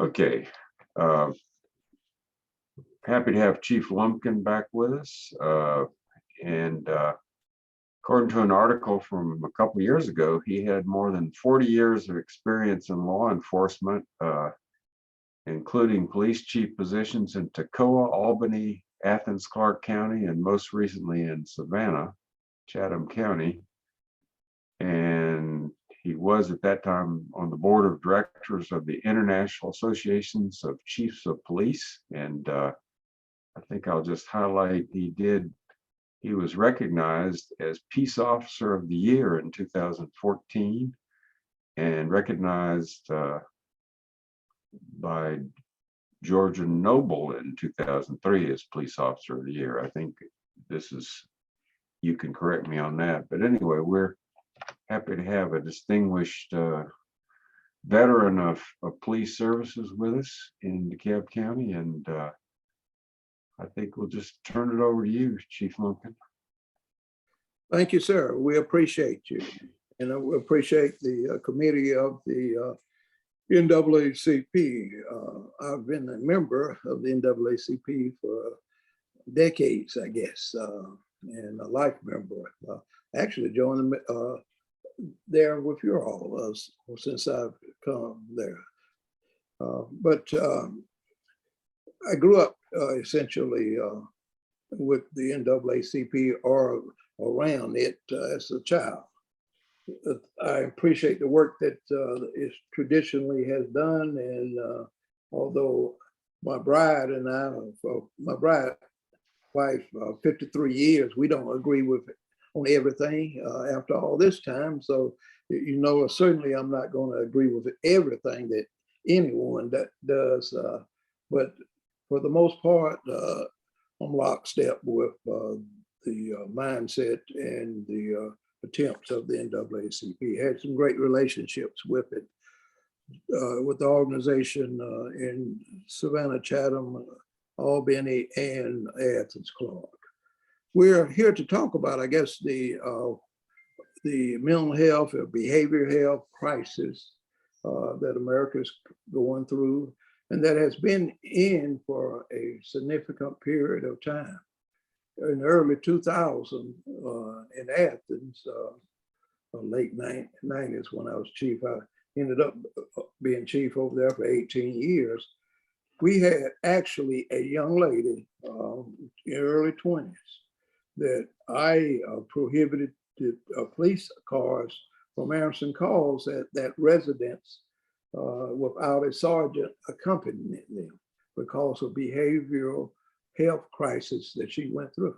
Okay, happy to have Chief Lumpkin back with us. And according to an article from a couple of years ago, he had more than 40 years of experience in law enforcement, including police chief positions in Toccoa, Albany, Athens, Clarke County, and most recently in Savannah, Chatham County. And he was at that time on the board of directors of the International Associations of Chiefs of Police. And I think I'll just highlight he was recognized as Peace Officer of the Year in 2014 and recognized by Georgia Noble in 2003 as Police Officer of the Year. I think you can correct me on that. But anyway, we're happy to have a distinguished veteran of police services with us in DeKalb County. And I think we'll just turn it over to you, Chief Lumpkin. Thank you, sir. We appreciate you. And we appreciate the committee of the NAACP. I've been a member of the NAACP for decades, I guess, and a life member. Actually joined there with you all since I've come there. But I grew up essentially with the NAACP or around it as a child. I appreciate the work that it traditionally has done, and although my bride and I, my bride wife, 53 years, we don't agree with on everything after all this time. So, you know, certainly I'm not going to agree with everything that anyone that does, but for the most part, I'm lockstep with the mindset and the attempts of the NAACP. Had some great relationships with it, with the organization in Savannah, Chatham, Albany, and Athens, Clarke. We're here to talk about, I guess, the mental health or behavioral health crisis that America is going through, and that has been in for a significant period of time. In the early 2000s in Athens, late 90s when I was chief, I ended up being chief over there for 18 years. We had actually a young lady in her early 20s that I prohibited the police cars from answering calls at that residence without a sergeant accompanying them because of behavioral health crisis that she went through.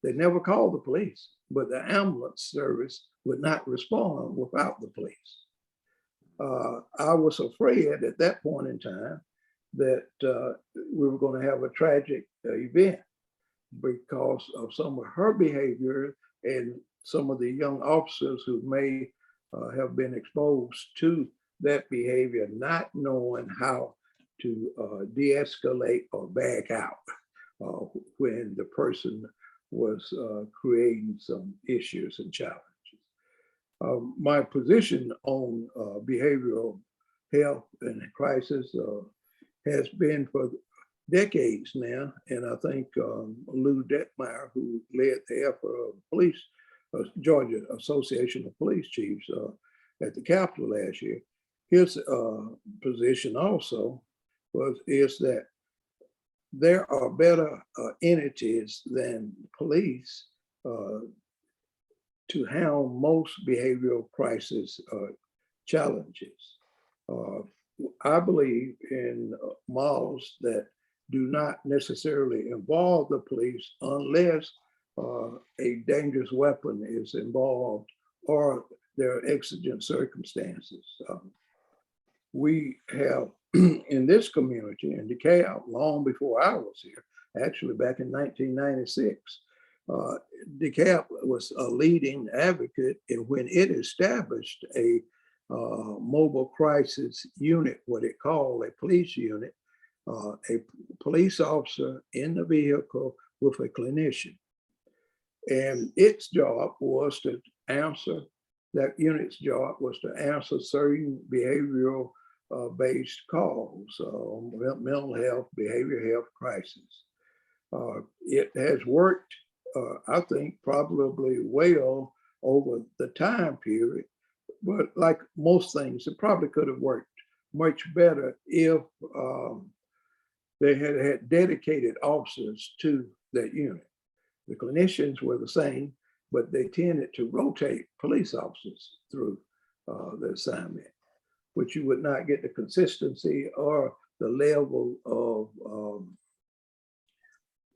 They never called the police, but the ambulance service would not respond without the police. I was afraid at that point in time that we were going to have a tragic event because of some of her behavior and some of the young officers who may have been exposed to that behavior, not knowing how to de-escalate or back out when the person was creating some issues and challenges. My position on behavioral health and crisis has been for decades now, and I think Lou Detmeyer, who led the effort of police, Georgia Association of Police Chiefs at the Capitol last year, his position also is that there are better entities than police to handle most behavioral crisis challenges. I believe in models that do not necessarily involve the police unless a dangerous weapon is involved or there are exigent circumstances. We have in this community in DeKalb, long before I was here, actually back in 1996, DeKalb was a leading advocate when it established a mobile crisis unit, what it called a police unit, a police officer in the vehicle with a clinician. And its job was to answer, that unit's job was to answer certain behavioral based calls, mental health, behavioral health crisis. It has worked, I think, probably well over the time period, but like most things, it probably could have worked much better if they had had dedicated officers to that unit. The clinicians were the same, but they tended to rotate police officers through the assignment, which you would not get the consistency or the level of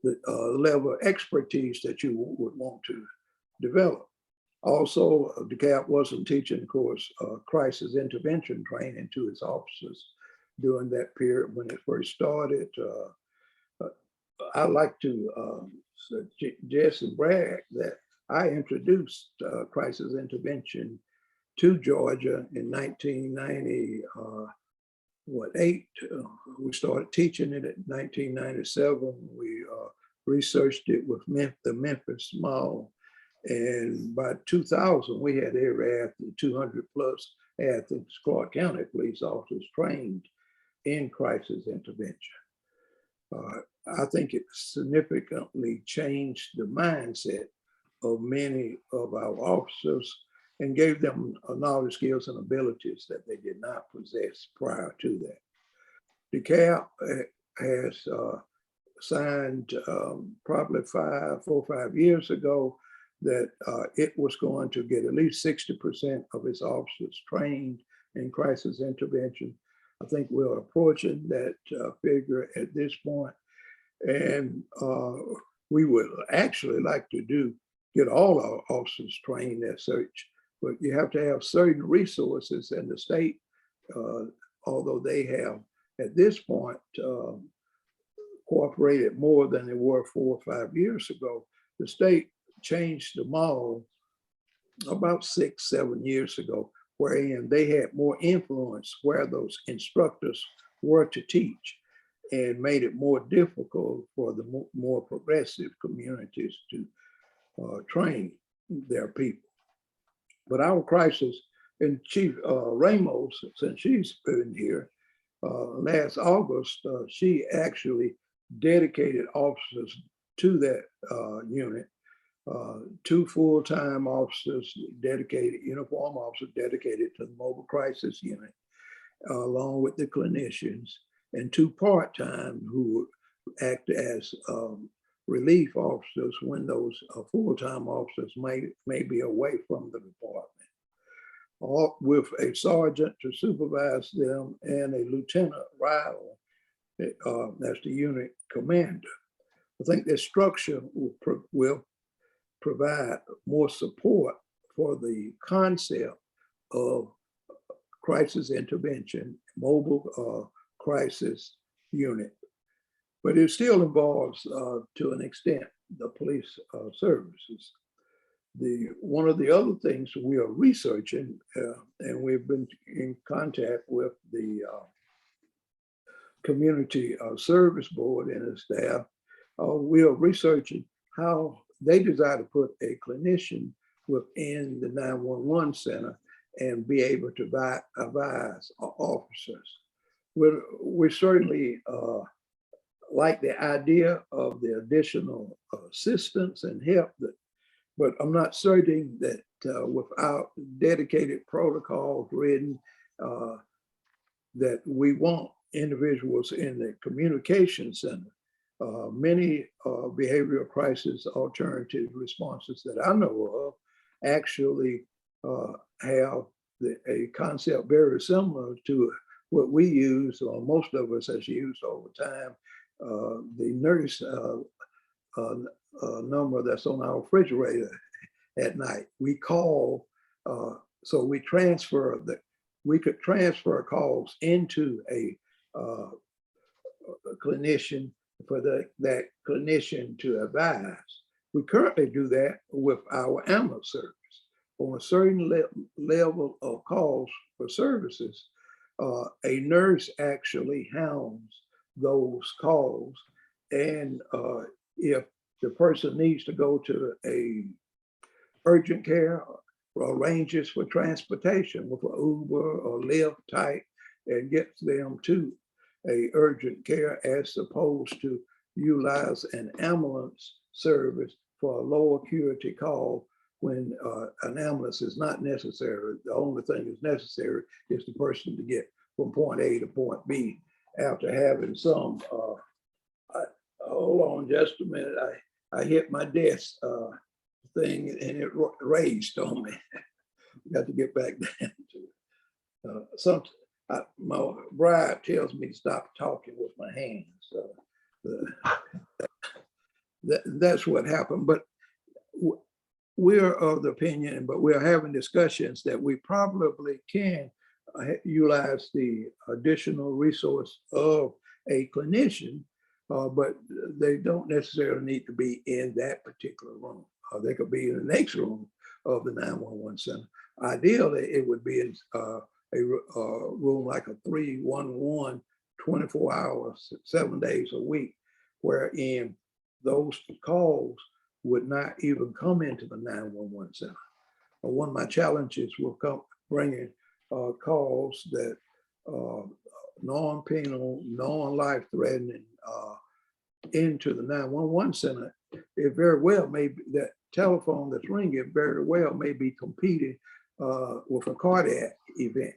level of expertise that you would want to develop. Also, DeKalb wasn't teaching, of course, crisis intervention training to its officers during that period when it first started. I like to suggest and brag that I introduced crisis intervention to Georgia in 1998. We started teaching it in 1997. We researched it with the Memphis Mall. And by 2000, we had every athlete, 200 plus athletes, Clark County police officers trained in crisis intervention. I think it significantly changed the mindset of many of our officers and gave them knowledge, skills, and abilities that they did not possess prior to that. DeKalb has signed probably 4 or 5 years ago that it was going to get at least 60% of its officers trained in crisis intervention. I think we're approaching that figure at this point. And we would actually like to get all our officers trained as such, but you have to have certain resources, and the state, although they have at this point cooperated more than they were 4 or 5 years ago, the state changed the model about 6, 7 years ago, wherein they had more influence where those instructors were to teach, and made it more difficult for the more progressive communities to train their people. But our crisis, and Chief Ramos, since she's been here, last August, she actually dedicated officers to that unit. 2 full-time officers dedicated, uniform officers dedicated to the mobile crisis unit, along with the clinicians, and 2 part-time who act as relief officers when those full-time officers may be away from the department, all with a sergeant to supervise them and a lieutenant rival as the unit commander. I think this structure will provide more support for the concept of crisis intervention, mobile crisis unit, but it still involves, to an extent, the police services. One of the other things we are researching, and we've been in contact with the Community Service Board and its staff, we are researching how they desire to put a clinician within the 911 center and be able to advise officers. We certainly like the idea of the additional assistance and help, but I'm not certain that without dedicated protocols written, that we want individuals in the communication center. Many behavioral crisis alternative responses that I know of actually have a concept very similar to what we use, or most of us has used over time, the nurse number that's on our refrigerator at night. We call, so we could transfer calls into a clinician for that clinician to advise. We currently do that with our ambulance service. On a certain level of calls for services, a nurse actually hounds those calls. And if the person needs to go to a urgent care or arranges for transportation with an Uber or Lyft type, and gets them to a urgent care as opposed to utilize an ambulance service for a low acuity call when an ambulance is not necessary. The only thing that's necessary is the person to get from point A to point B after having some, hold on just a minute, I hit my desk thing and it raised on me. Got to get back down to it. My bride tells me to stop talking with my hands. That's what happened. But we're of the opinion, but we're having discussions that we probably can utilize the additional resource of a clinician, but they don't necessarily need to be in that particular room. They could be in the next room of the 911 center. Ideally, it would be in a room like a 311, 24 hours, 7 days a week, wherein those calls would not even come into the 911 center. One of my challenges will come bringing calls that non-penal, non-life-threatening into the 911 center. It very well may be that telephone that's ringing very well may be competing with a cardiac event,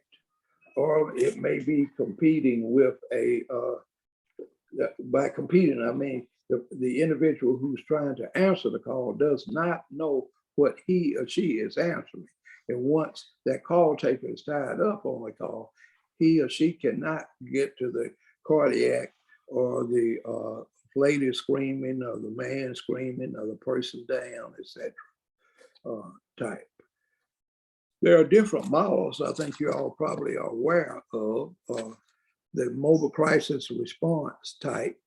or it may be competing with a, by competing, I mean, the individual who's trying to answer the call does not know what he or she is answering. And once that call taker is tied up on the call, he or she cannot get to the cardiac or the lady screaming or the man screaming or the person down, etc. Type. There are different models I think you all probably are aware of. The mobile crisis response type,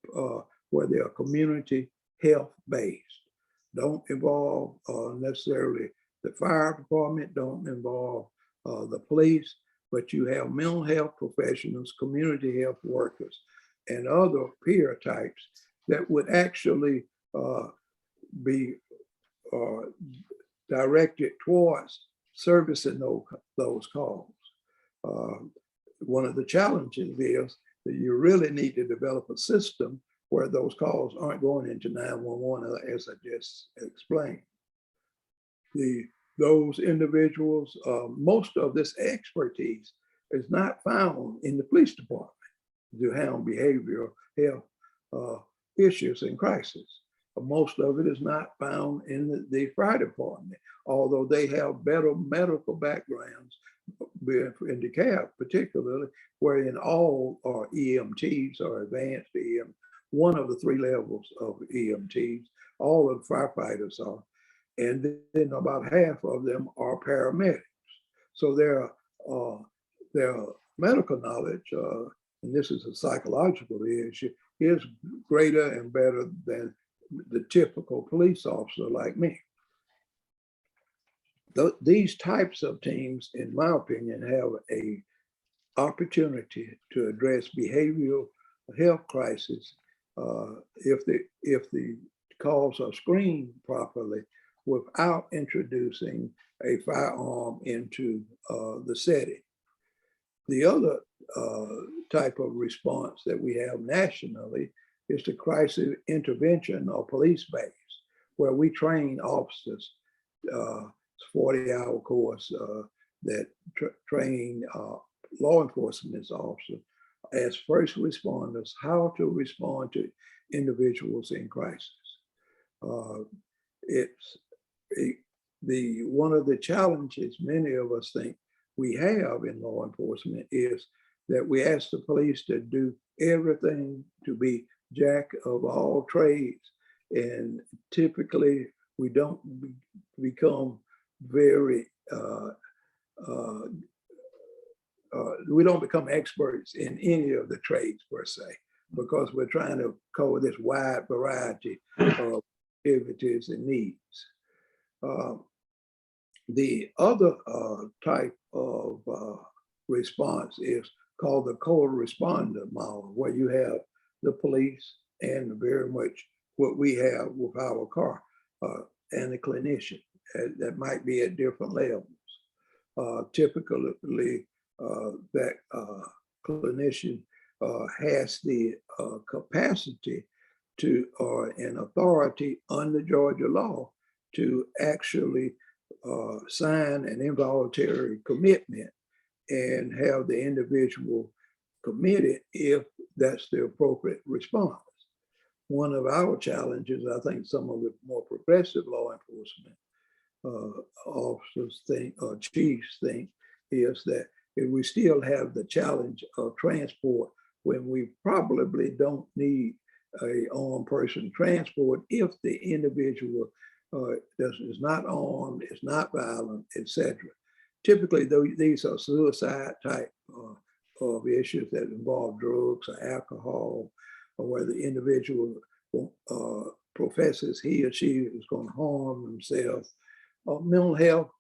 where they are community health based. Don't involve necessarily the fire department, don't involve the police, but you have mental health professionals, community health workers, and other peer types that would actually be directed towards servicing those calls. One of the challenges is that you really need to develop a system where those calls aren't going into 911, as I just explained. Those individuals, most of this expertise is not found in the police department to handle behavioral health issues in crisis. Most of it is not found in the fire department, although they have better medical backgrounds in DeKalb, particularly, wherein all are EMTs or advanced EM, one of the 3 levels of EMTs, all of the firefighters are, and then about half of them are paramedics. So their medical knowledge, and this is a psychological issue, is greater and better than the typical police officer like me. These types of teams, in my opinion, have a opportunity to address behavioral health crisis if the calls are screened properly without introducing a firearm into the setting. The other type of response that we have nationally is the crisis intervention or police base, where we train officers. It's a 40-hour course that train law enforcement officers as first responders how to respond to individuals in crisis. One of the challenges many of us think we have in law enforcement is that we ask the police to do everything, to be jack of all trades, and typically we don't become very we don't become experts in any of the trades per se, because we're trying to cover this wide variety of activities and needs. The other type of response is called the Corresponder Model, where you have the police and very much what we have with our car and the clinician that might be at different levels. Typically, that clinician has the capacity to, and authority under Georgia law to actually sign an involuntary commitment and have the individual committed if that's the appropriate response. One of our challenges, I think some of the more progressive law enforcement officers think, or chiefs think, is that if we still have the challenge of transport when we probably don't need a armed person transport if the individual is not armed, is not violent, etc. Typically, these are suicide type of issues that involve drugs or alcohol, or where the individual professes he or she is going to harm themselves. Mental health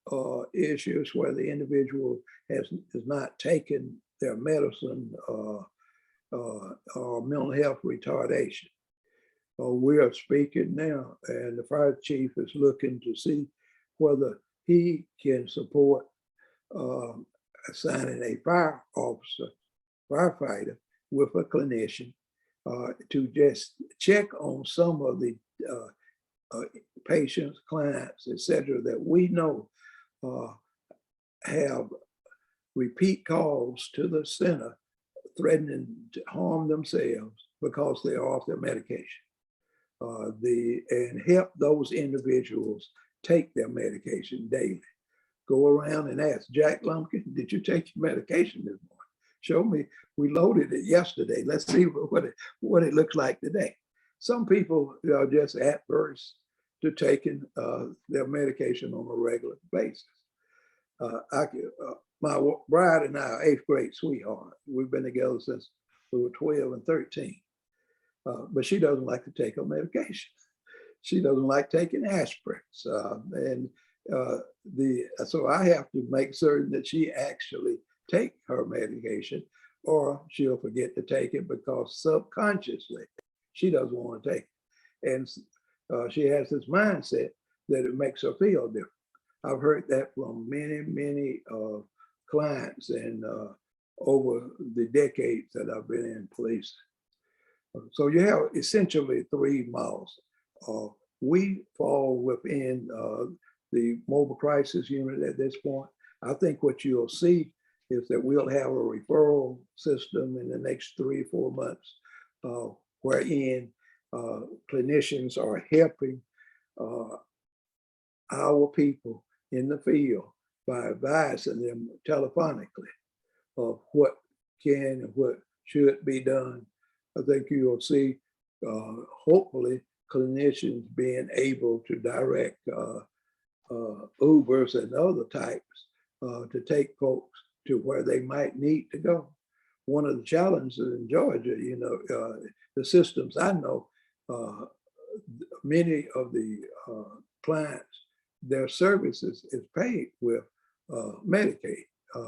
issues where the individual has not taken their medicine or mental health retardation. We are speaking now, and the fire chief is looking to see whether he can support assigning a fire officer, firefighter, with a clinician to just check on some of the patients, clients, etc., that we know have repeat calls to the center threatening to harm themselves because they are off their medication. And help those individuals take their medication daily. Go around and ask, Jack Lumpkin, did you take your medication this morning? Show me, we loaded it yesterday. Let's see what it looks like today. Some people are just adverse to taking their medication on a regular basis. My bride and I are 8th grade sweetheart. We've been together since we were 12 and 13. But she doesn't like to take her medication. She doesn't like taking aspirins. So I have to make certain that she actually take her medication, or she'll forget to take it because subconsciously she doesn't want to take it. And she has this mindset that it makes her feel different. I've heard that from many clients and over the decades that I've been in police. So you have essentially 3 models. We fall within the mobile crisis unit at this point. I think what you'll see is that we'll have a referral system in the next 3 or 4 months, wherein clinicians are helping our people in the field by advising them telephonically of what can and what should be done. I think you'll see, hopefully, clinicians being able to direct Ubers and other types to take folks to where they might need to go. One of the challenges in Georgia, the systems I know, many of the clients, their services is paid with Medicaid.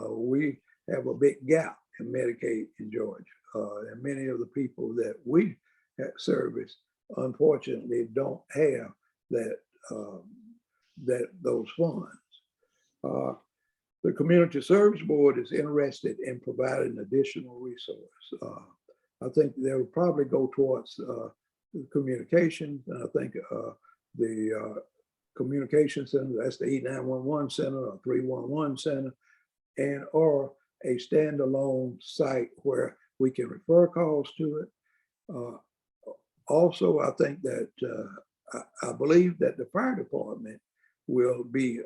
We have a big gap in Medicaid in Georgia. And many of the people that we service, unfortunately, don't have those funds. The Community Service Board is interested in providing additional resources. I think they will probably go towards communications. And I think the communication center, that's the 8911 center or 311 center, and or a standalone site where we can refer calls to it. Also, I think that I believe that the fire department will be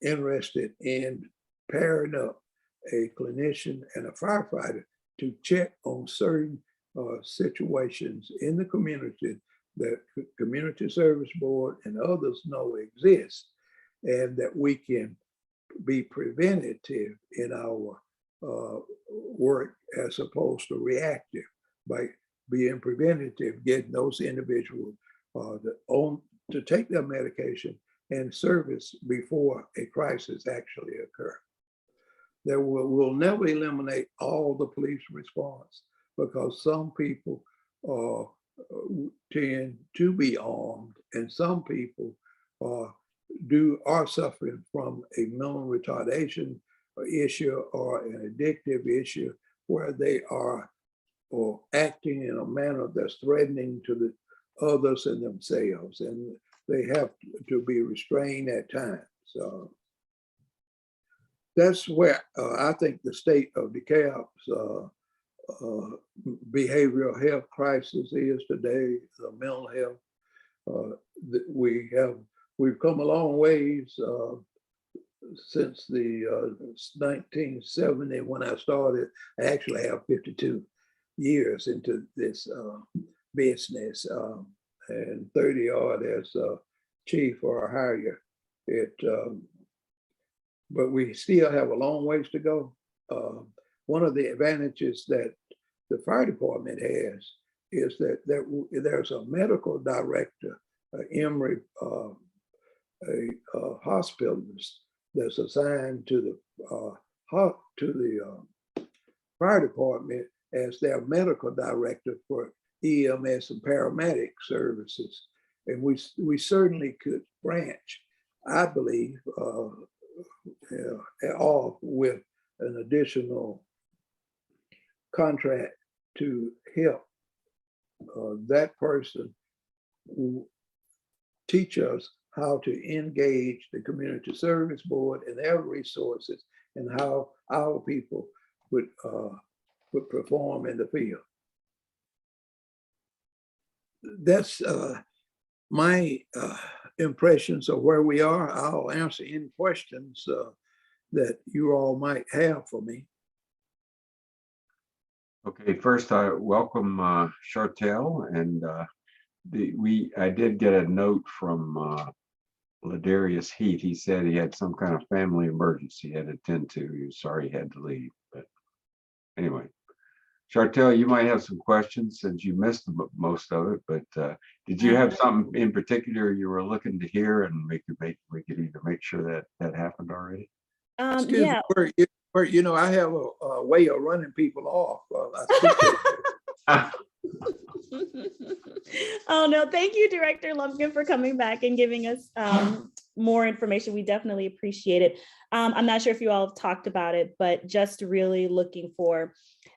interested in pairing up a clinician and a firefighter to check on certain situations in the community that Community Service Board and others know exist, and that we can be preventative in our work as opposed to reactive, by being preventative, getting those individuals to take their medication and service before a crisis actually occurs. That will never eliminate all the police response, because some people tend to be armed, and some people are suffering from a mental retardation issue or an addictive issue where they are or acting in a manner that's threatening to the others and themselves, and they have to be restrained at times. That's where I think the state of DeKalb's behavioral health crisis is today, the mental health. We've come a long ways since the 1970 when I started. I actually have 52 years into this business and 30 odd as chief or higher. But we still have a long ways to go. One of the advantages that the fire department has is that there's a medical director, Emory, a hospitalist that's assigned to the fire department as their medical director for EMS and paramedic services. And we certainly could branch, I believe, off with an additional contract to help that person teach us how to engage the community service board and their resources and how our people would perform in the field. That's my impressions of where we are. I'll answer any questions that you all might have for me. Okay, first I welcome Chartel, and I did get a note from Ladarius Heath. He said he had some kind of family emergency he had to attend to. He was sorry he had to leave, but anyway. Chartel, you might have some questions since you missed most of it, but did you have something in particular you were looking to hear, and we could either make sure that happened already? Excuse me, Bert, you know, I have a way of running people off. Oh no, thank you, Director Lumpkin, for coming back and giving us more information. We definitely appreciate it. I'm not sure if you all have talked about it, but just really looking for,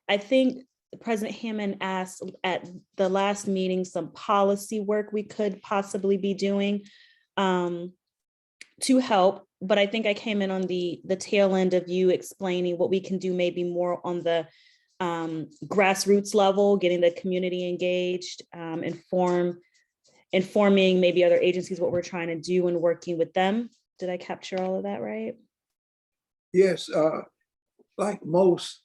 I think President Hammond asked at the last meeting some policy work we could possibly be doing to help. But I think I came in on the tail end of you explaining what we can do maybe more on the grassroots level, getting the community engaged, informing maybe other agencies what we're trying to do and working with them. Did I capture all of that right? Yes, like most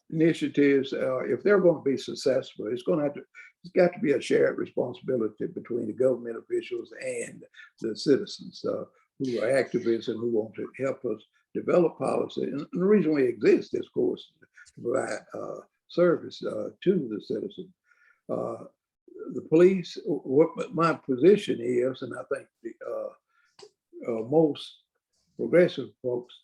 initiatives, if they're going to be successful, it's got to be a shared responsibility between the government officials and the citizens who are activists and who want to help us develop policy. And the reason we exist is, of course, to provide service to the citizen. The police, what my position is, and I think most progressive folks'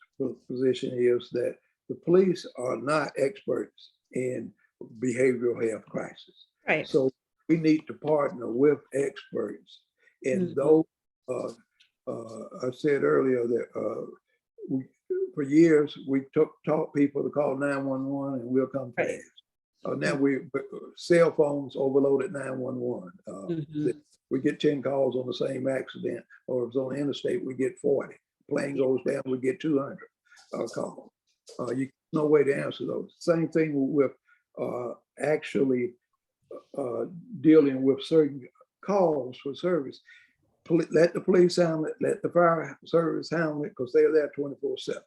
position is that the police are not experts in behavioral health crisis. Right. So we need to partner with experts in those. I said earlier that for years we taught people to call 911 and we'll come fast. Now cell phones overloaded 911. We get 10 calls on the same accident, or if it's on the interstate, we get 40. Plane goes down, we get 200 calls. No way to answer those. Same thing with actually dealing with certain calls for service. Let the police handle it, let the fire service handle it, because they're there 24/7.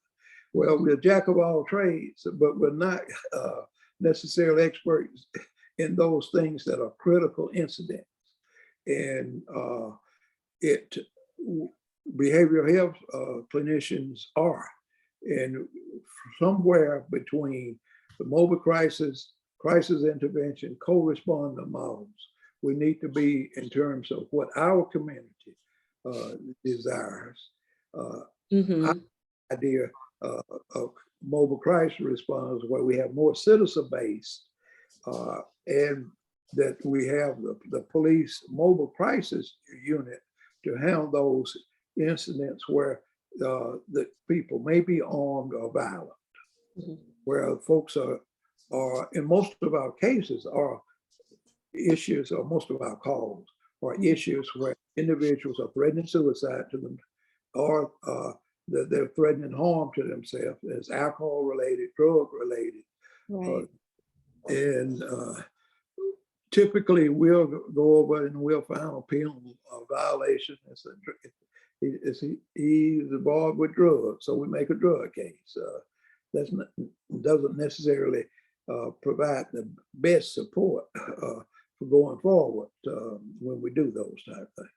Well, we're jack of all trades, but we're not necessarily experts in those things that are critical incidents. And behavioral health clinicians are. And somewhere between the mobile crisis intervention, corresponder models, we need to be in terms of what our community desires. Our idea of mobile crisis response, where we have more citizen-based and that we have the police mobile crisis unit to handle those incidents where the people may be armed or violent. Mhm. where folks are in most of our cases are issues, or most of our calls are issues where individuals are threatening suicide to them, or that they're threatening harm to themselves. It's alcohol related, drug related. Right. And typically we'll go over and we'll find a penal violation. He's involved with drugs, so we make a drug case. That doesn't necessarily provide the best support for going forward when we do those type of things.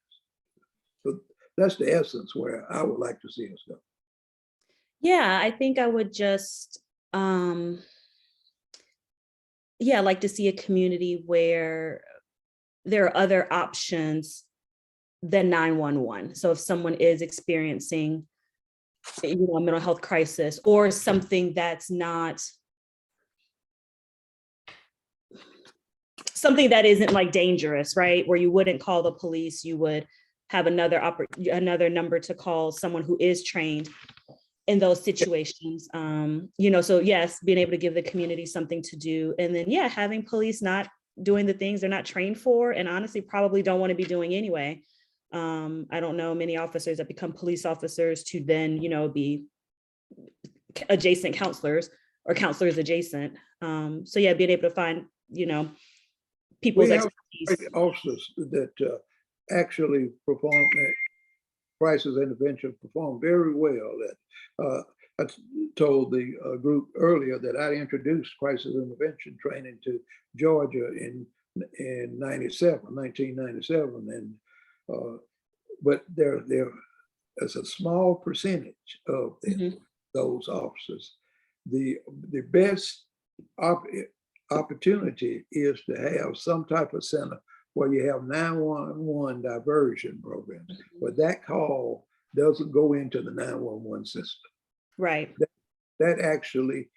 So that's the essence where I would like to see us go. Yeah, I think I would just, yeah, like to see a community where there are other options than 911. So if someone is experiencing, a mental health crisis or something that's not, something that isn't like dangerous, right? Where you wouldn't call the police, you would have another number to call someone who is trained in those situations. So yes, being able to give the community something to do. And then, yeah, having police not doing the things they're not trained for, and honestly, probably don't want to be doing anyway. I don't know many officers that become police officers to then, be adjacent counselors or counselors adjacent. So yeah, being able to find, people's We have expertise. officers that actually perform crisis intervention, perform very well. I told the group earlier that I introduced crisis intervention training to Georgia in 1997, and but there's a small percentage of them, those officers. The best opportunity is to have some type of center where you have 911 diversion programs, where that call doesn't go into the 911 system. Right. That actually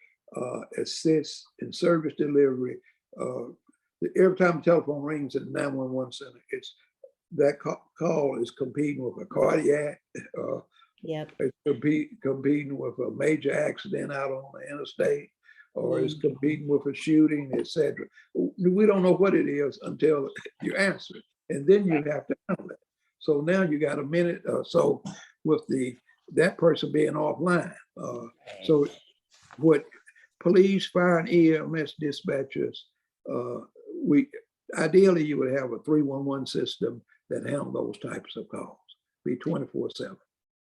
assists in service delivery. Every time the telephone rings at the 911 center, that call is competing with a cardiac, Yep. it's competing with a major accident out on the interstate, or it's competing with a shooting, etc. We don't know what it is until you answer it, and then you have to handle it. So now you got a minute or so with that person being offline. So what police, fire, and EMS dispatchers, ideally you would have a 311 system that handle those types of calls, be 24/7.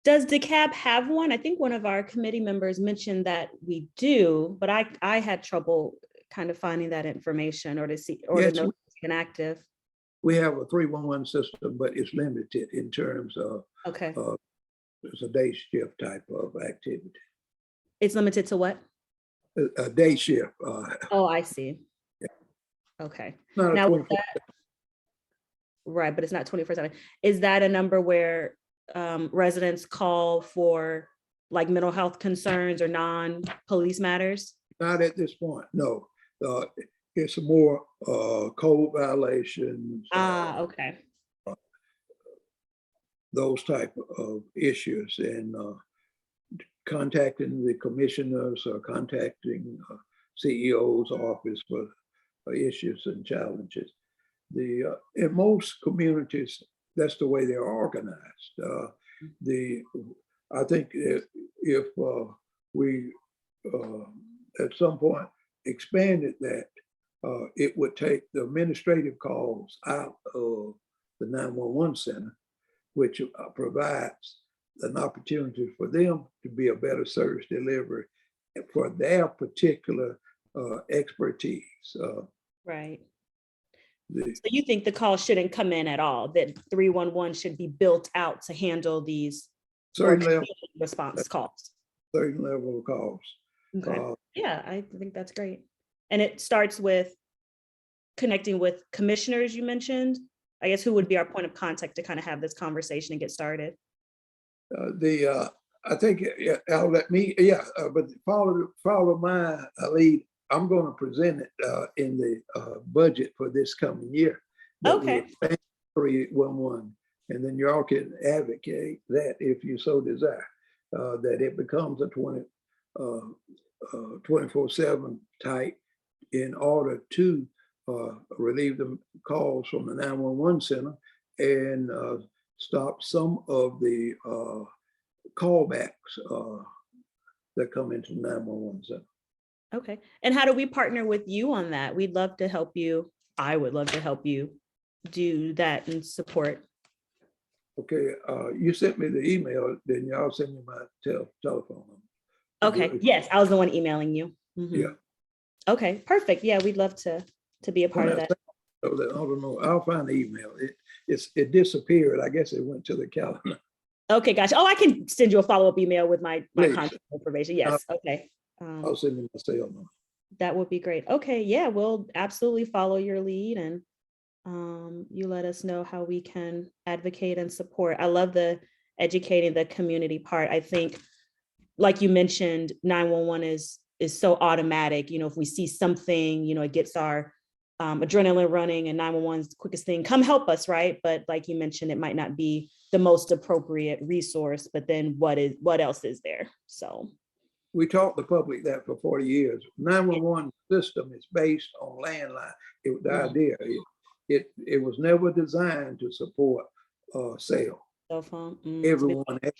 Does DeKalb have one? I think one of our committee members mentioned that we do, but I had trouble kind of finding that information or to see or to know it's inactive. We have a 311 system, but it's limited in terms of it's a day shift type of activity. It's limited to what? A day shift. Oh, I see. Yeah. Okay. Not now, a right, but it's not 24/7. Is that a number where residents call for like mental health concerns or non-police matters? Not at this point, no. It's more code violations. Okay. Those type of issues, and contacting the commissioners or contacting CEO's office for issues and challenges. In most communities, that's the way they're organized. I think if we at some point expanded that, it would take the administrative calls out of the 911 center, which provides an opportunity for them to be a better service delivery for their particular expertise. Right. So you think the call shouldn't come in at all, that 311 should be built out to handle these certain level response calls? Certain level of calls. Okay. Yeah, I think that's great. And it starts with connecting with commissioners, you mentioned. I guess who would be our point of contact to kind of have this conversation and get started? I think I'll let me, but follow my lead. I'm going to present it in the budget for this coming year. Okay. 311, and then y'all can advocate that if you so desire, that it becomes a 24/7 type in order to relieve the calls from the 911 center and stop some of the callbacks that come into the 911 center. Okay. And how do we partner with you on that? We'd love to help you. I would love to help you do that and support. Okay, you sent me the email, then y'all send me my telephone number. Okay. Yes, I was the one emailing you. Mhm. Yeah. Okay, perfect. Yeah, we'd love to be a part of that. So that, I don't know, I'll find the email. It disappeared. I guess it went to the calendar. Okay, gotcha. Oh, I can send you a follow-up email with my Please. contact information. Yes. Okay. I'll send you my cell number. That would be great. Okay, yeah, we'll absolutely follow your lead, and you let us know how we can advocate and support. I love the educating the community part. I think, like you mentioned, 911 is so automatic. You know, if we see something, you know, it gets our adrenaline running, and 911 is the quickest thing. Come help us, right? But like you mentioned, it might not be the most appropriate resource. But then what else is there? So We taught the public that for 40 years. 911 system is based on landline. The idea, it was never designed to support cell. cell phone. Everyone that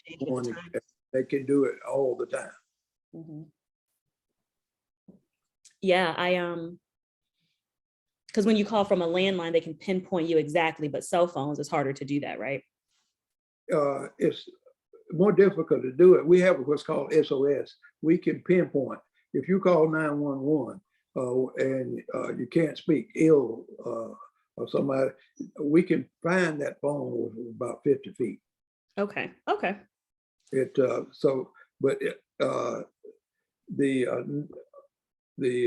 can do it all the time. Mm-hmm. Yeah, because when you call from a landline, they can pinpoint you exactly, but cell phones, it's harder to do that, right? It's more difficult to do it. We have what's called SOS. We can pinpoint. If you call 911 and you can't speak ill or somebody, we can find that phone with about 50 feet. Okay. The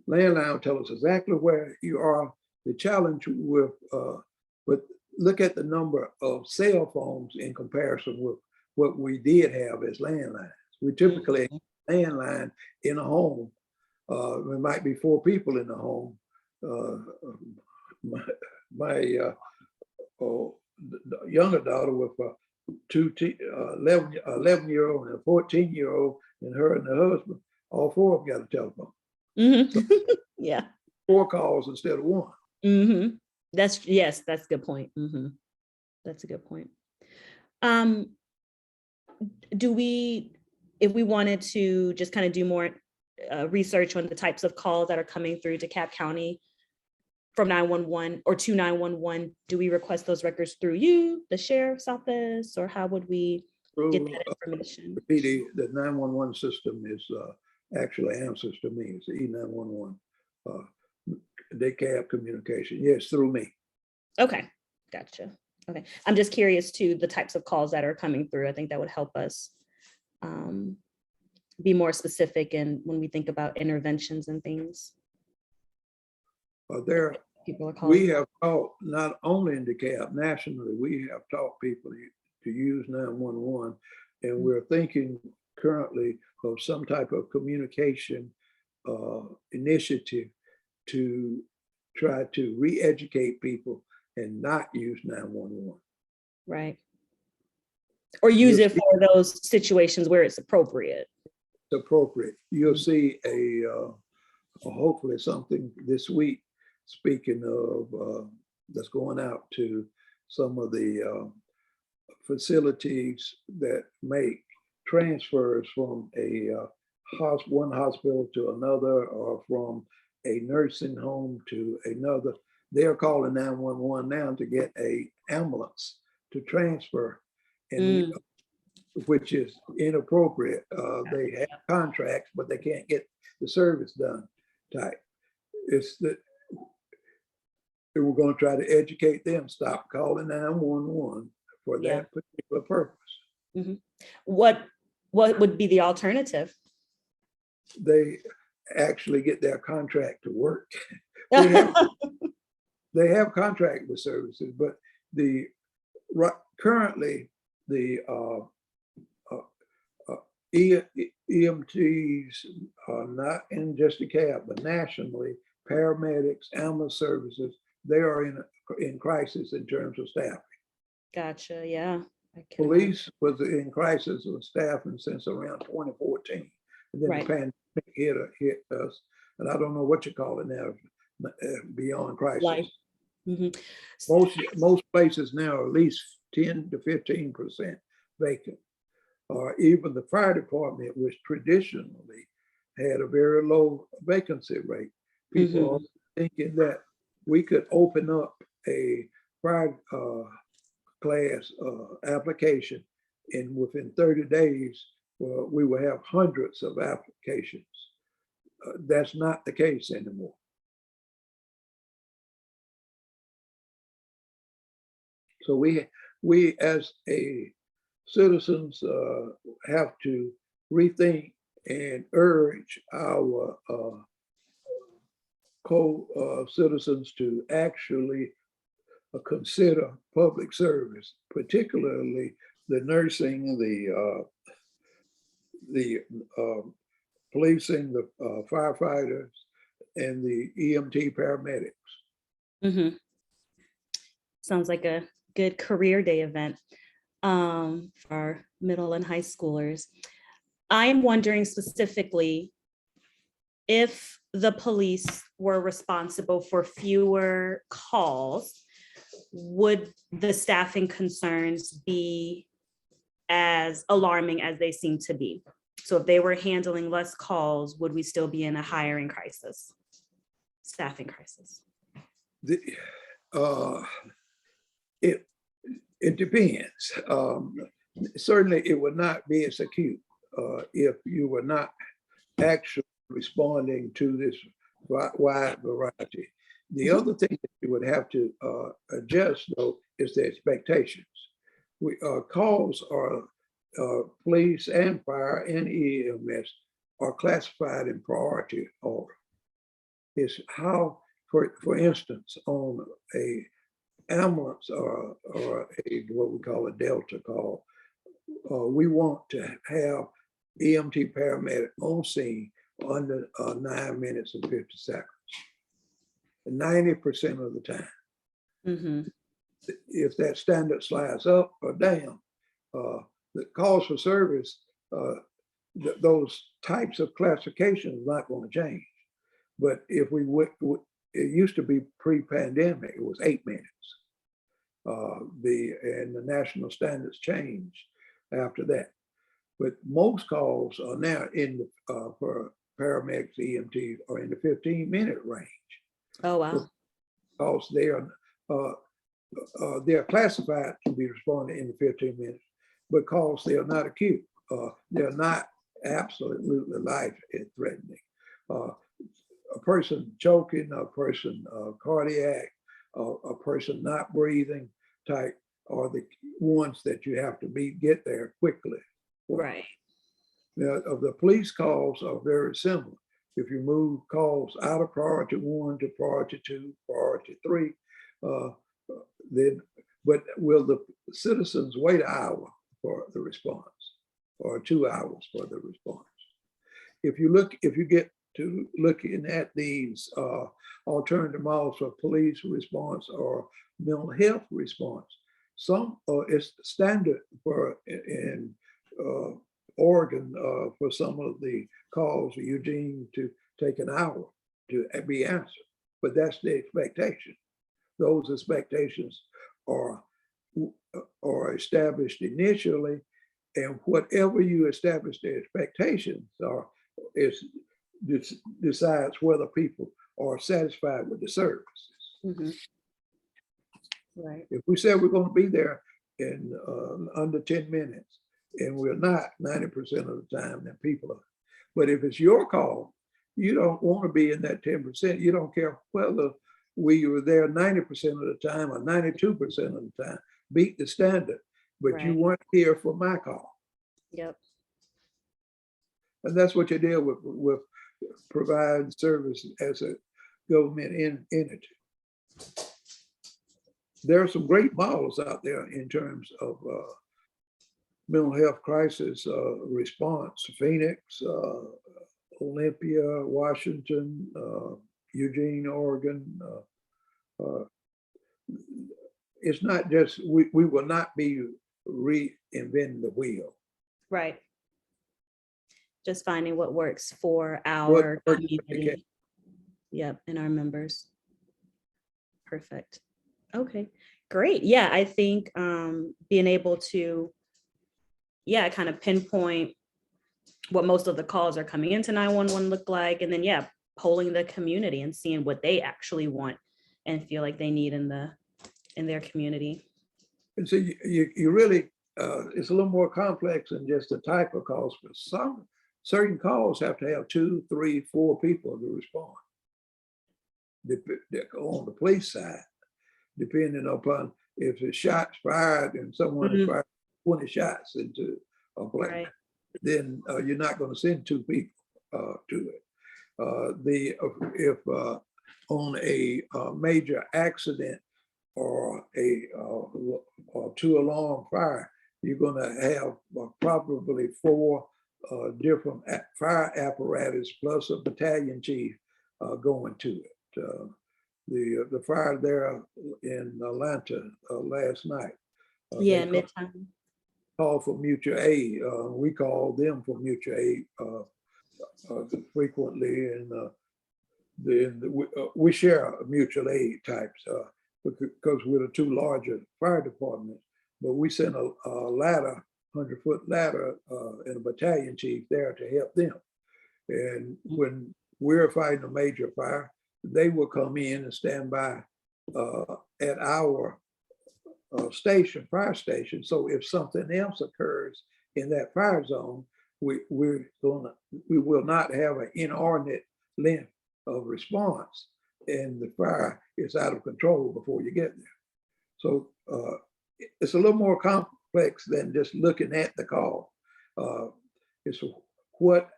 landline will tell us exactly where you are. The challenge with look at the number of cell phones in comparison with what we did have as landlines. We typically have a landline in a home. There might be 4 people in the home. My younger daughter with a 11-year-old and a 14-year-old, and her and her husband, all 4 of them got a telephone. Mm-hmm. So, yeah. 4 calls instead of 1. Mm-hmm. That's a good point. Mm-hmm. That's a good point. If we wanted to just kind of do more research on the types of calls that are coming through DeKalb County from 911 or to 911, do we request those records through you, the sheriff's office, or how would we get that information? The 911 system is actually answers to me. It's the E911 DeKalb communication. Yes, through me. Okay, gotcha. Okay, I'm just curious to the types of calls that are coming through. I think that would help us be more specific and when we think about interventions and things. People are calling. We have taught not only in DeKalb, nationally, we have taught people to use 911, and we're thinking currently of some type of communication initiative to try to re-educate people and not use 911. Right. Or use it for those situations where it's appropriate. It's appropriate. You'll see hopefully something this week, speaking of that's going out to some of the facilities that make transfers from one hospital to another, or from a nursing home to another. They're calling 911 now to get an ambulance to transfer, and which is inappropriate. They have contracts, but they can't get the service done type. It's that we're going to try to educate them, stop calling 911 for that particular purpose. Mm-hmm. What would be the alternative? They actually get their contract to work. They have contract with services, but currently the EMTs are not in just DeKalb, but nationally, paramedics, ambulance services, they are in crisis in terms of staffing. Gotcha. Yeah. I can imagine. Police was in crisis with staffing since around 2014. And then Right. the pandemic hit us, and I don't know what you call it now, beyond crisis. Life. Mhm. Most places now are at least 10 to 15% vacant. Or even the fire department, which traditionally had a very low vacancy rate. People are thinking that we could open up a fire class application, and within 30 days, we will have hundreds of applications. That's not the case anymore. So we as a citizens have to rethink and urge our co-citizens to actually consider public service, particularly the nursing, the policing, the firefighters, and the EMT paramedics. Sounds like a good career day event for our middle and high schoolers. I'm wondering specifically if the police were responsible for fewer calls, would the staffing concerns be as alarming as they seem to be? So if they were handling less calls, would we still be in a hiring crisis, staffing crisis? It depends. Certainly, it would not be as acute if you were not actually responding to this wide variety. The other thing that you would have to adjust, though, is the expectations. Calls are police and fire and EMS are classified in priority order. It's how, for instance, on a ambulance or a what we call a Delta call, we want to have EMT paramedic on scene under 9 minutes and 50 seconds. 90% of the time. If that standard slides up or down, the calls for service, those types of classifications are not going to change. But if we would, it used to be pre-pandemic, it was 8 minutes. And the national standards changed after that. But most calls are now for paramedics, EMTs, are in the 15-minute range. Oh, wow. Because they are classified to be responding in the 15 minutes because they are not acute. They're not absolutely life-threatening. A person choking, a person cardiac, a person not breathing type are the ones that you have to get there quickly. Right. Now, the police calls are very similar. If you move calls out of priority 1 to priority 2, priority 3, then, but will the citizens wait an hour for the response or 2 hours for the response? If you get to looking at these alternative models for police response or mental health response, some it's standard for in Oregon for some of the calls for Eugene to take an hour to be answered, but that's the expectation. Those expectations are established initially, and whatever you establish the expectations are decides whether people are satisfied with the services. Right. If we say we're going to be there in under 10 minutes, and we're not 90% of the time, then people are. But if it's your call, you don't want to be in that 10%. You don't care whether we were there 90% of the time or 92% of the time. Beat the standard, but Right. you weren't here for my call. Yep. And that's what you deal with providing service as a government entity. There are some great models out there in terms of mental health crisis response. Phoenix, Olympia, Washington, Eugene, Oregon. It's not just, we will not be reinventing the wheel. Right. Just finding what works for What our works for the community. Yep, and our members. Perfect. Okay, great. Yeah, I think being able to, yeah, kind of pinpoint what most of the calls are coming into 911 look like, and then yeah, polling the community and seeing what they actually want and feel like they need in their community. And so you really, it's a little more complex than just the type of calls, but some certain calls have to have 2, 3, 4 people to respond. On the police side, depending upon if the shots fired and someone has fired 20 shots into a black, Right. then you're not going to send 2 people to it. If on a major accident or to alarm fire, you're going to have probably 4 different fire apparatus plus a battalion chief going to it. The fire there in Atlanta last night. Yeah, Midtown. Called for mutual aid. We call them for mutual aid frequently, and we share mutual aid types because we're the 2 larger fire departments. But we send a ladder, 100-foot ladder, and a battalion chief there to help them. And when we're fighting a major fire, they will come in and stand by at our fire station. So if something else occurs in that fire zone, we will not have an inordinate length of response, and the fire is out of control before you get there. So it's a little more complex than just looking at the call. It's what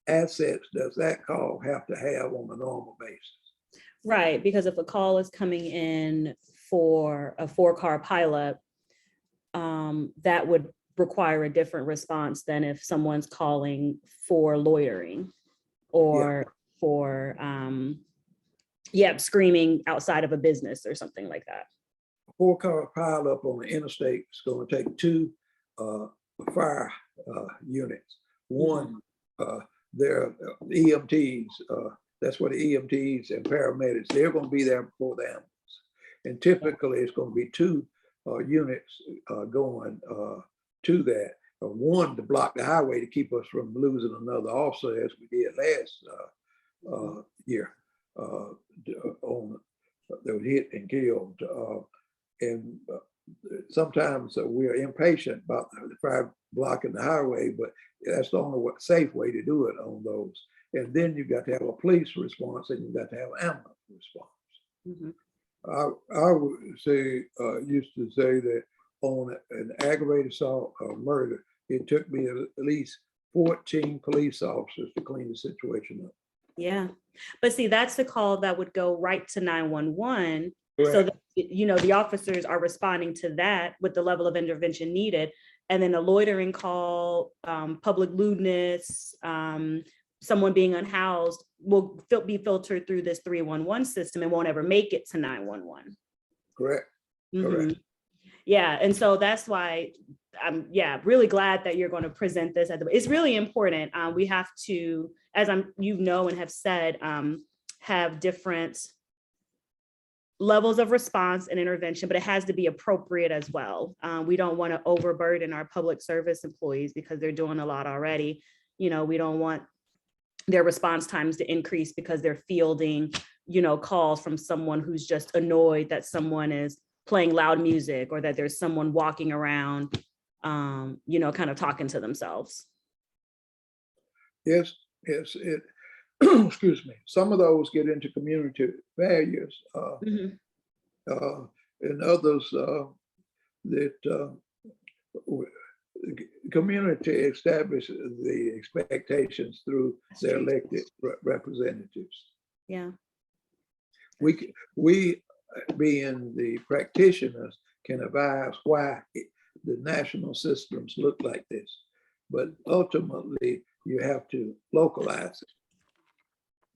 assets does that call have to have on a normal basis? Right, because if a call is coming in for a 4-car pileup, that would require a different response than if someone's calling for loitering or for screaming outside of a business or something like that. A 4-car pileup on the interstate is going to take 2 fire units. One, they're EMTs. That's what the EMTs and paramedics, they're going to be there before the ambulance. And typically it's going to be 2 units going to that. One to block the highway to keep us from losing another officer, as we did last year, that was hit and killed. And sometimes we're impatient about the fire blocking the highway, but that's the only safe way to do it on those. And then you got to have a police response, and you got to have an ambulance response. I would say, used to say that on an aggravated assault or murder, it took me at least 14 police officers to clean the situation up. Yeah, but see, that's the call that would go right to 911. Correct. So that, the officers are responding to that with the level of intervention needed. And then a loitering call, public lewdness, someone being unhoused will be filtered through this 311 system and won't ever make it to 911. Correct. Correct. Yeah, and so that's why I'm really glad that you're going to present this. It's really important. We have to, as and have said, have different levels of response and intervention, but it has to be appropriate as well. We don't want to overburden our public service employees because they're doing a lot already. We don't want their response times to increase because they're fielding, calls from someone who's just annoyed that someone is playing loud music or that there's someone walking around, kind of talking to themselves. Yes, excuse me. Some of those get into community values, and others that community establishes the expectations through their elected representatives. Yeah. We being the practitioners can advise why the national systems look like this, but ultimately you have to localize it.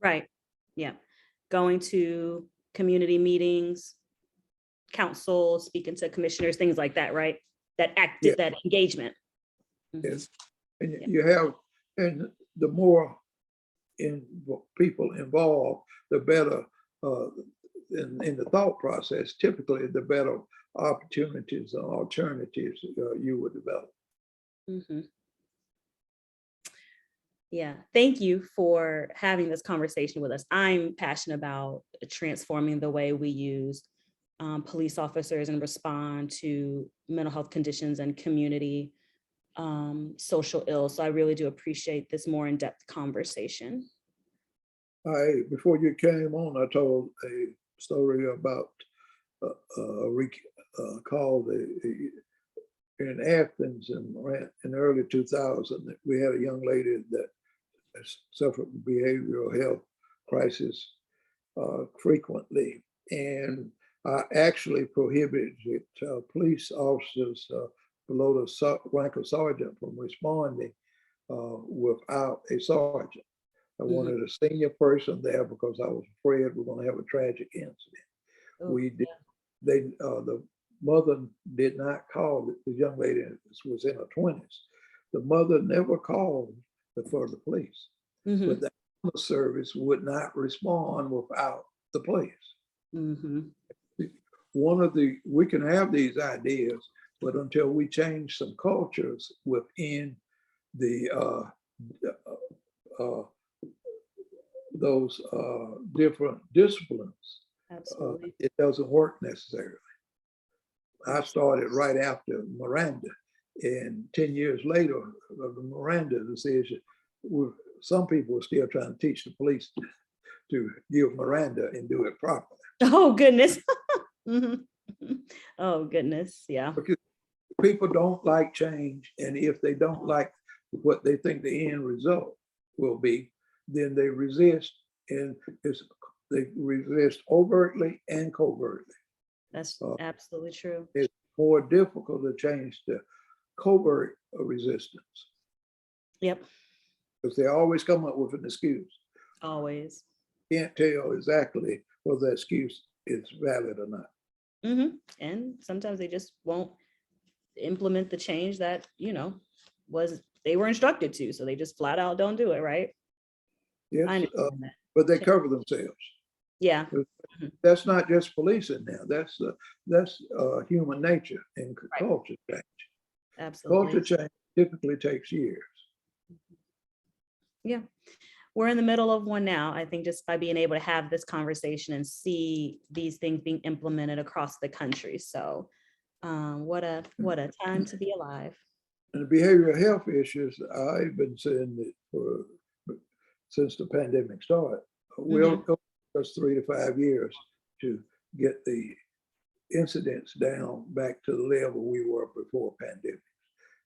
Right. Yeah. Going to community meetings, council, speaking to commissioners, things like that, right? active, that engagement. Yes. And you have, and the more people involved, the better in the thought process, typically the better opportunities and alternatives you would develop. Mm-hmm. Yeah, thank you for having this conversation with us. I'm passionate about transforming the way we use police officers and respond to mental health conditions and community social ills. So I really do appreciate this more in-depth conversation. Before you came on, I told a story about called in Athens in the early 2000s. We had a young lady that suffered behavioral health crisis frequently, and I actually prohibited police officers below the rank of sergeant from responding without a sergeant. I wanted a senior person there because I was afraid we're going to have a tragic incident. We did. The mother did not call. The young lady was in her 20s. The mother never called for the police, but the ambulance service would not respond without the police. We can have these ideas, but until we change some cultures within the those different disciplines, it doesn't work necessarily. I started right after Miranda, and 10 years later of the Miranda decision, some people are still trying to teach the police to give Miranda and do it properly. Oh, goodness. Oh, goodness. Yeah. Because people don't like change. And if they don't like what they think the end result will be, then they resist. And they resist overtly and covertly. That's absolutely true. It's more difficult to change the covert resistance. Yep. Because they always come up with an excuse. Always. Can't tell exactly whether that excuse is valid or not. And sometimes they just won't implement the change that, they were instructed to. So they just flat out don't do it, right? Yes, but they cover themselves. Yeah. That's not just policing now. That's human nature and culture change. Absolutely. Culture change typically takes years. Yeah. We're in the middle of one now. I think just by being able to have this conversation and see these things being implemented across the country. So what a time to be alive. And the behavioral health issues, I've been saying that since the pandemic started. We'll go 3 to 5 years to get the incidents down back to the level we were before pandemic.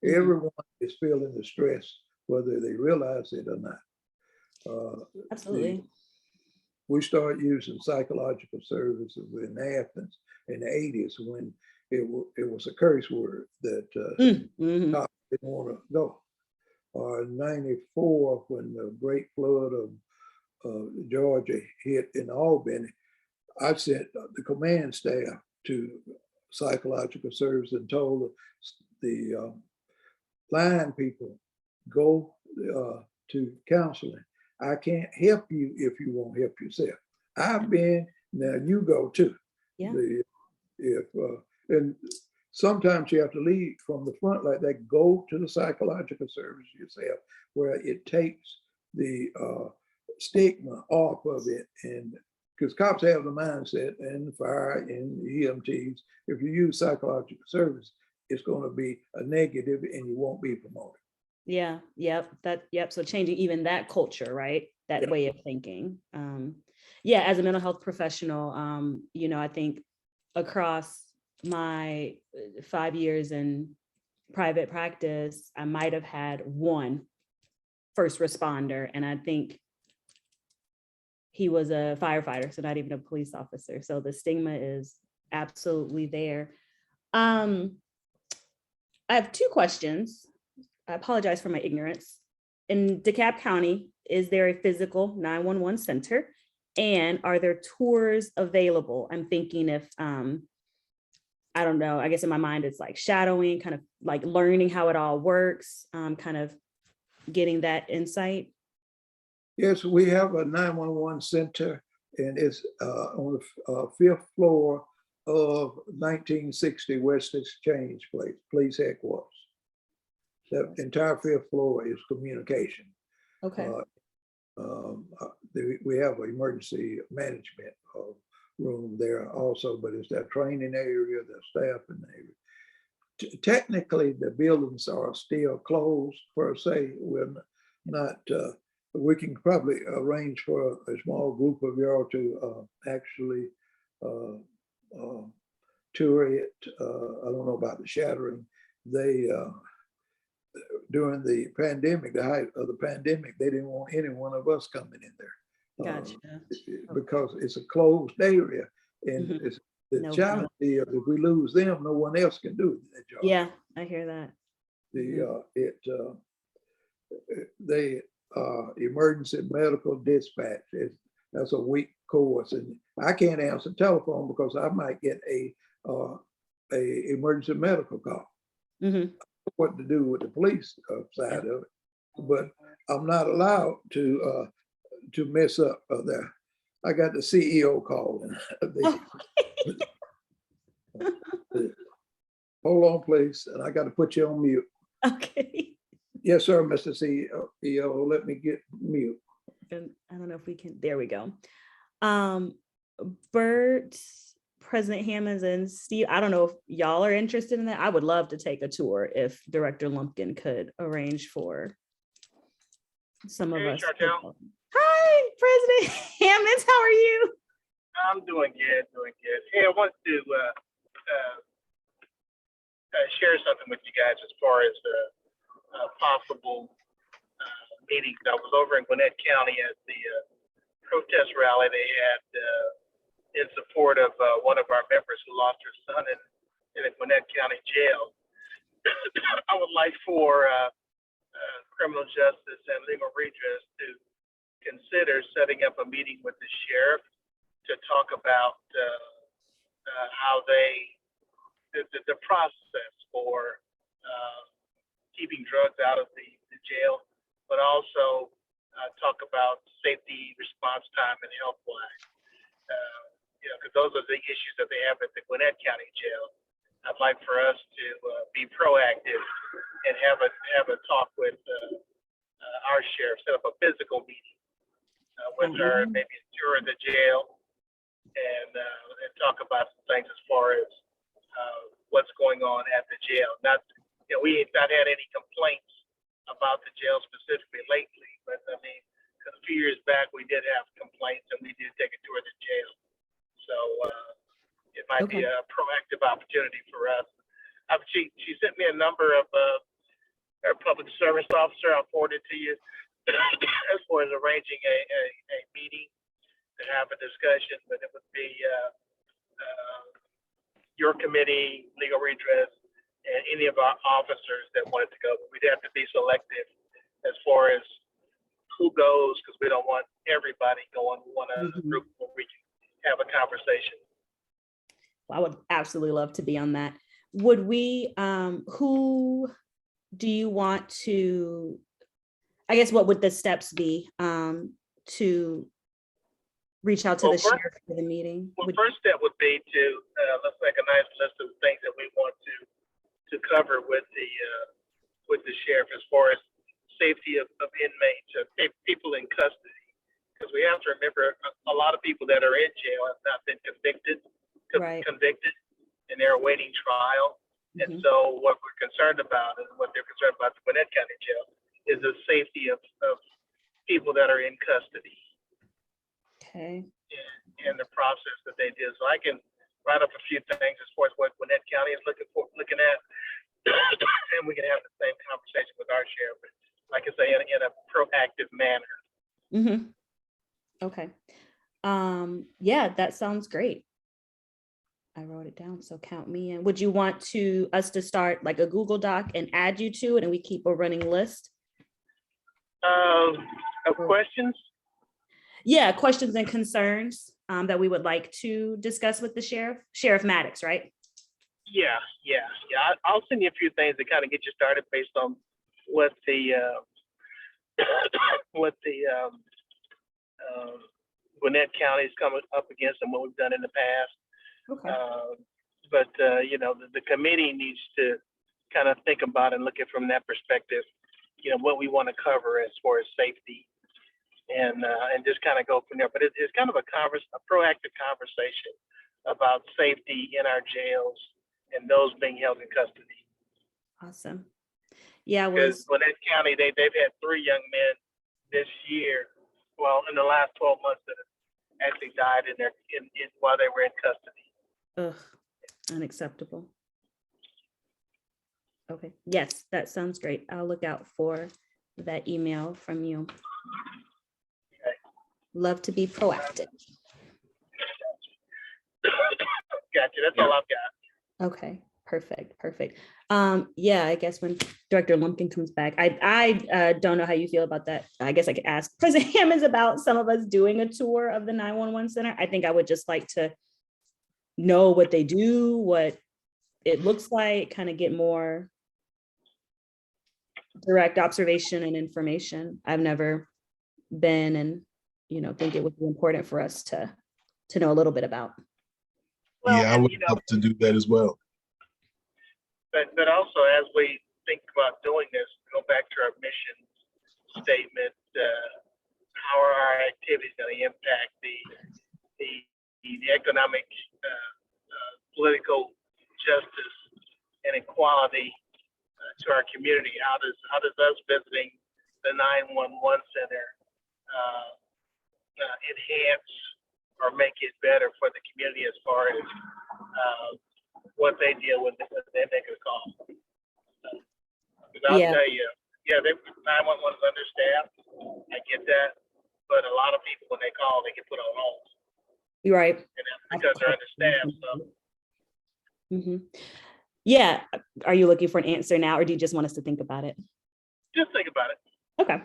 Everyone is feeling the stress, whether they realize it or not. Absolutely. We started using psychological services in Athens in the 80s when it was a curse word that cops didn't want to go. Or in 94, when the great flood of Georgia hit in Albany, I sent the command staff to psychological services and told the line people, go to counseling. I can't help you if you won't help yourself. I've been, now you go too. Yeah. And sometimes you have to lead from the front like that, go to the psychological service yourself, where it takes the stigma off of it. And because cops have the mindset, and the fire and the EMTs, if you use psychological service, it's going to be a negative and you won't be promoted. Yeah. Yep. So changing even that culture, right? That way of thinking. As a mental health professional, I think across my 5 years in private practice, I might have had one first responder, and I think he was a firefighter, so not even a police officer. So the stigma is absolutely there. I have 2 questions. I apologize for my ignorance. In DeKalb County, is there a physical 911 center? And are there tours available? I'm thinking if I don't know, I guess in my mind, it's like shadowing, kind of like learning how it all works, kind of getting that insight. Yes, we have a 911 center, and it's on the fifth floor of 1960 West Exchange Place, police headquarters. The entire fifth floor is communication. Okay. We have an emergency management room there also, but it's that training area, the staff in the area. Technically, the buildings are still closed per se. We're not, we can probably arrange for a small group of y'all to actually tour it. I don't know about the shattering. They, during the pandemic, the height of the pandemic, they didn't want any one of us coming in there. Gotcha. Because it's a closed area, and it's the No, challenge is if we lose them, no one else can do that job. yeah, I hear that. The emergency medical dispatch that's a weak course, and I can't answer telephone because I might get a emergency medical call. What to do with the police side of it, but I'm not allowed to mess up there. I got the CEO calling. Hold on, please, and I got to put you on mute. Okay. Yes, sir, Mr. CEO. Let me get mute. And I don't know if we can. There we go. Bert, President Hammonds, and Steve, I don't know if y'all are interested in that. I would love to take a tour if Director Lumpkin could arrange for some of us. Chantel. Hi, President Hammonds, how are you? I'm doing good, doing good. Hey, I want to share something with you guys as far as possible meetings. I was over in Gwinnett County at the protest rally they had in support of one of our members who lost her son in a Gwinnett County jail. I would like for criminal justice and legal redress to consider setting up a meeting with the sheriff to talk about how the process for keeping drugs out of the jail, but also talk about safety, response time, and health wise. Because those are the issues that they have at the Gwinnett County Jail. I'd like for us to be proactive and have a talk with our sheriff, set up a physical meeting with her, maybe a tour of the jail, and talk about some things as far as what's going on at the jail. We ain't not had any complaints about the jail specifically lately, but I mean, a few years back we did have complaints, and we did take a tour of the jail. So it might be a proactive opportunity for us. She sent me a number of her public service officer. I'll forward it to you as far as arranging a meeting to have a discussion, but it would be your committee, legal redress, and any of our officers that wanted to go. But we'd have to be selective as far as who goes, because we don't want everybody going. We want a group where we can have a conversation. Well, I would absolutely love to be on that. Would we, who do you want to, I guess, what would the steps be to reach out to the sheriff for the meeting? First step would be to let's make a nice list of things that we want to cover with the sheriff as far as safety of inmates, people in custody, because we have to remember a lot of people that are in jail have not been convicted, and they're awaiting trial. And so what we're concerned about, and what they're concerned about the Gwinnett County Jail, is the safety of people that are in custody. Okay. And the process that they did. So I can write up a few things as far as what Gwinnett County is looking at, and we can have the same conversation with our sheriff, like I say, in a proactive manner. Okay. Yeah, that sounds great. I wrote it down, so count me in. Would you want us to start like a Google Doc and add you to it, and we keep a running list? Of questions? Yeah, questions and concerns that we would like to discuss with the sheriff. Sheriff Maddox, right? I'll send you a few things to kind of get you started based on what the what the Gwinnett County is coming up against and what we've done in the past. Okay. But you know, the committee needs to kind of think about and look at from that perspective, you know, what we want to cover as far as safety and just kind of go from there. But it's kind of a proactive conversation about safety in our jails and those being held in custody. Awesome. Yeah, Because Gwinnett County, they've had 3 young men this year, well, in the last 12 months that have actually died while they were in custody. Unacceptable. Okay, yes, that sounds great. I'll look out for that email from you. Okay. Love to be proactive. Gotcha. That's all I've got. Okay, perfect. Yeah, I guess when Director Lumpkin comes back, I don't know how you feel about that. I guess I could ask President Hammonds about some of us doing a tour of the 911 center. I think I would just like to know what they do, what it looks like, kind of get more direct observation and information. I've never been, and think it would be important for us to know a little bit about. Well, yeah, I would love to do that as well. But also, as we think about doing this, go back to our mission statement. How are our activities going to impact the economic, political justice and equality to our community? How does us visiting the 911 center enhance or make it better for the community as far as what they deal with when they make a call? Because I'll tell you, 911 is understaffed. I get that, but a lot of people when they call, they get put on hold. You're right. And that's because they're understaffed. So. Mm-hmm. Yeah. Are you looking for an answer now, or do you just want us to think about it? Just think about it. Okay.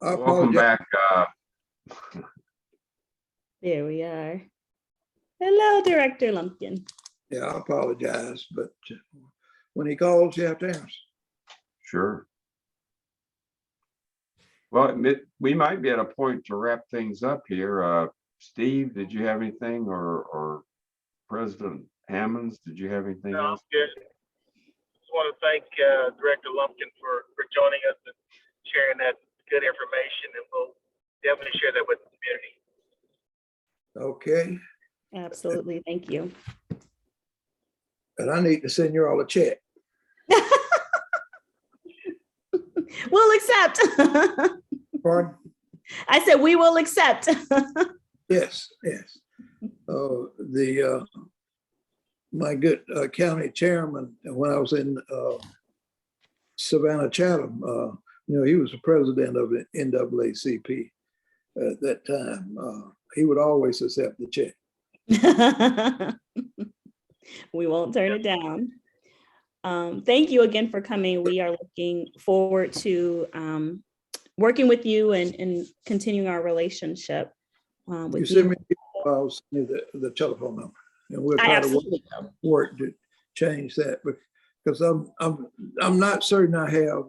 Welcome back. There we are. Hello, Director Lumpkin. Yeah, I apologize, but when he calls, you have to answer. Sure. Well, we might be at a point to wrap things up here. Steve, did you have anything, or President Hammonds, did you have anything else? Good. Just want to thank Director Lumpkin for joining us and sharing that good information, and we'll definitely share that with the community. Okay. Absolutely. Thank you. And I need to send you all a check. We'll accept. Pardon? I said we will accept. Yes. My good county chairman, when I was in Savannah, Chatham, he was the president of the NAACP at that time. He would always accept the check. We won't turn it down. Thank you again for coming. We are looking forward to working with you and continuing our relationship with you. Send me, I'll send you the telephone number, and we'll try to work to change that, because I'm not certain I have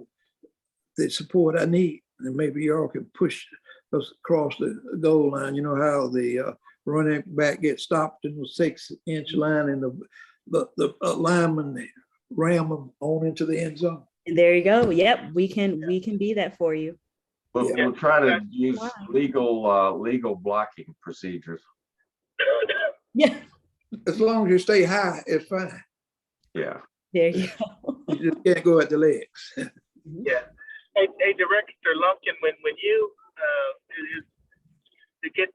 the support I need, and maybe y'all can push us across the goal line. You know how the running back gets stopped in the 6-inch line, and the lineman ram them on into the end zone. There you go. Yep, we can be that for you. We'll try to use legal blocking procedures. Yeah. As long as you stay high, it's fine. Yeah. There you go. You just can't go at the legs. Yeah. Hey, Director Lumpkin, when you to get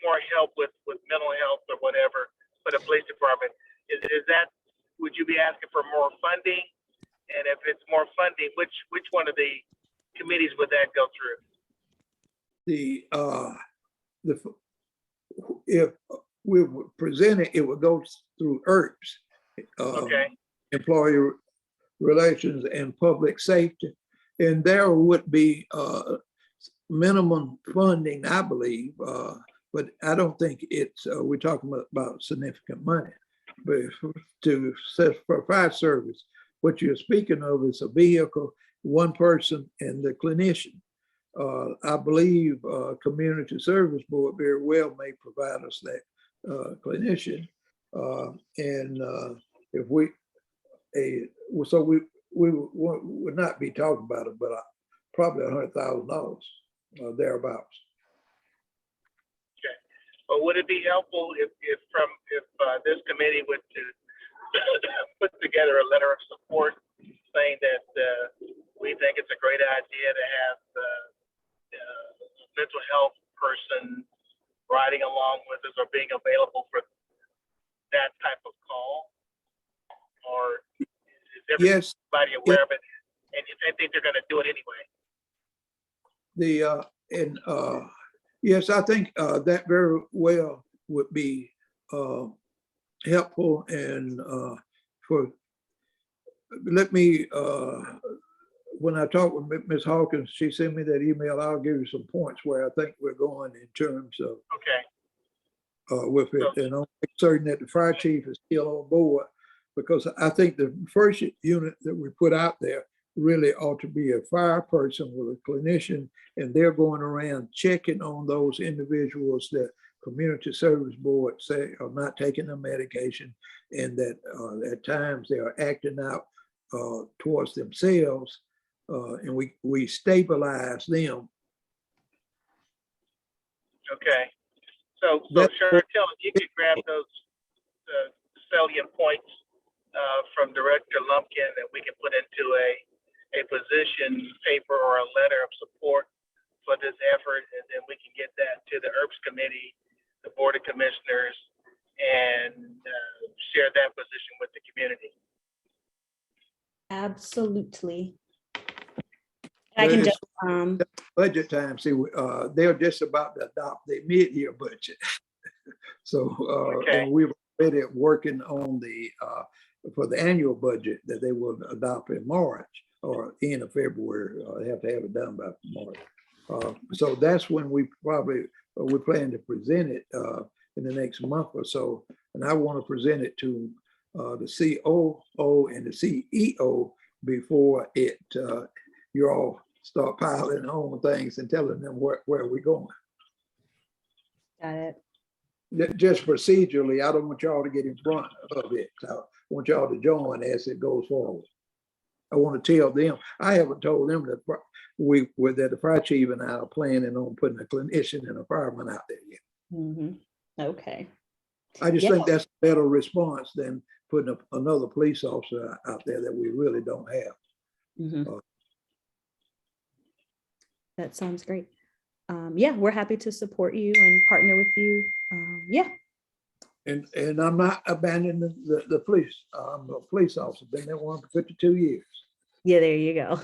more help with mental health or whatever for the police department, would you be asking for more funding? And if it's more funding, which one of the committees would that go through? If we were presenting, it would go through ERPS, Okay. Employee Relations and Public Safety, and there would be minimum funding, I believe, but I don't think it's, we're talking about significant money. But for fire service, what you're speaking of is a vehicle, one person, and the clinician. I believe Community Service Board very well may provide us that clinician. If we, so we would not be talking about it, but probably $100,000 thereabouts. Okay. But would it be helpful if this committee would to put together a letter of support saying that we think it's a great idea to have a mental health person riding along with us or being available for that type of call? Or is everybody aware of it and they think they're going to do it anyway? Yes, I think that very well would be helpful. And let me, when I talked with Ms. Hawkins, she sent me that email. I'll give you some points where I think we're going in terms of with it, and I'm certain that the fire chief is still on board, because I think the first unit that we put out there really ought to be a fire person with a clinician, and they're going around checking on those individuals that Community Service Board say are not taking the medication, and that at times they are acting out towards themselves, and we stabilize them. Okay. So Chantel, if you could grab those salient points from Director Lumpkin that we can put into a position paper or a letter of support for this effort, and then we can get that to the IRBS committee, the Board of Commissioners, and share that position with the community. Absolutely. I can just budget time. See, they're just about to adopt the mid-year budget. So and we're already working on the for the annual budget that they will adopt in March or end of February. They have to have it done by March. So that's when we plan to present it in the next month or so. And I want to present it to the COO and the CEO before it you all start piling on things and telling them where we're going. got it. Just procedurally, I don't want y'all to get in front of it. I want y'all to join as it goes forward. I want to tell them, I haven't told them that that the fire chief and I are planning on putting a clinician and a fireman out there yet. Mm-hmm. Okay. I just think that's a better response than putting another police officer out there that we really don't have. Mm-hmm. That sounds great. Yeah, we're happy to support you and partner with you. Yeah. And I'm not abandoning the police. I'm a police officer, been there for 52 years. Yeah, there you go.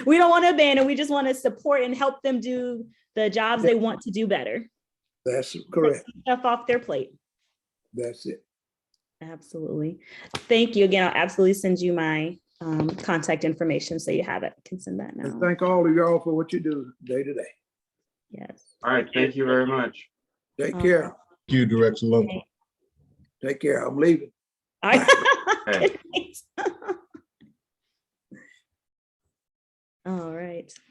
We don't want to abandon. We just want to support and help them do the jobs they want to do better. That's correct. Take stuff off their plate. That's it. Absolutely. Thank you again. I'll absolutely send you my contact information so you have it. I can send that now. And thank all of y'all for what you do day to day. Yes. All right, thank you very much. Take care. Thank you, Director Lumpkin. Take care. I'm leaving. All right. Okay. All right.